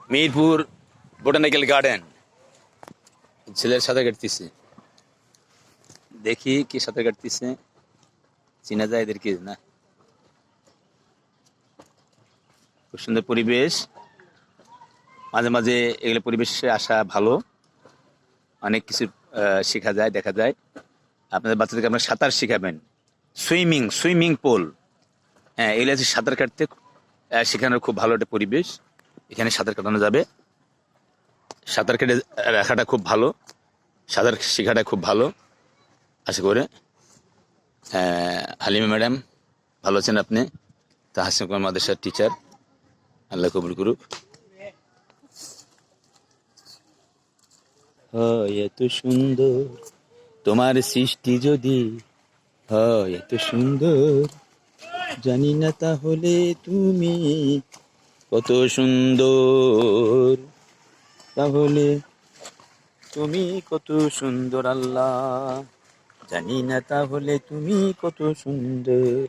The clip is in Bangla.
Mirpur botanical garden. ছেলের সাঁতার কাটতেছে, দেখি কি সাঁতার কাটতেছে, চিনা যায় এদেরকে না। খুব সুন্দর পরিবেশ, মাঝে মাঝে এগুলো পরিবেশে আসা ভালো, অনেক কিছু শেখা যায়, দেখা যায়। আপনাদের বাচ্চাদেরকে আপনারা সাঁতার শেখাবেন, সুইমিং পুল, হ্যাঁ এগুলো হচ্ছে সাঁতার কাটতে শেখানোর খুব ভালো একটা পরিবেশ। এখানে সাঁতার কাটানো যাবে, সাঁতার কেটে রাখাটা খুব ভালো, সাঁতার শেখাটা খুব ভালো। আশা করে হালিমা ম্যাডাম ভালো আছেন আপনি, তাহসিন কুমার মাদ্রাসার টিচার, আল্লাহ কবুল করুক। হয় এত সুন্দর তোমার সৃষ্টি, যদি হয় এত সুন্দর, জানি না তাহলে তুমি কত সুন্দর, তাহলে তুমি কত সুন্দর আল্লাহ, জানি না তাহলে তুমি কত সুন্দর।